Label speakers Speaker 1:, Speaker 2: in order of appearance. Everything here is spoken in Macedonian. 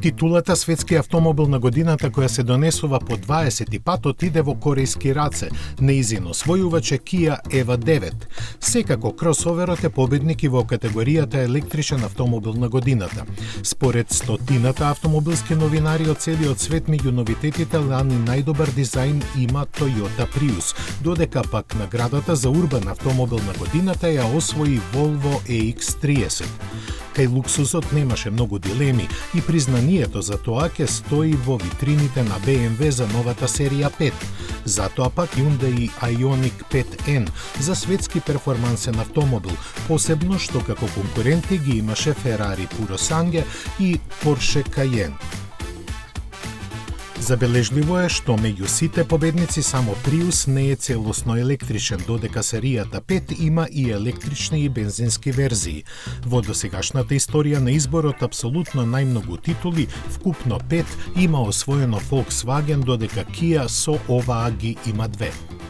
Speaker 1: Титулата светски автомобил на годината која се донесува по 20 пат отиде во корејски раце. Неизин освојувач е Kia EV9. Секако кросоверот е победник и во категоријата електричен автомобил на годината. Според стотината автомобилски новинари од целиот свет, меѓу новитетите лани најдобар дизајн има Toyota Prius, додека пак наградата за урбан автомобил на годината ја освои Volvo EX30. Кај луксузот немаше многу дилеми и признанието за тоа ќе стои во витрините на BMW за новата серија 5. Затоа пак Hyundai Ioniq 5N за светски перформансен автомобил, посебно што како конкуренти ги имаше Ferrari Purosangue и Porsche Cayenne. Забележливо е што меѓу сите победници само Prius не е целосно електричен, додека серијата 5 има и електрични и бензински верзии. Во досегашната историја на изборот апсолутно најмногу титули, вкупно 5, има освоено Volkswagen, додека Kia со оваа ги има 2.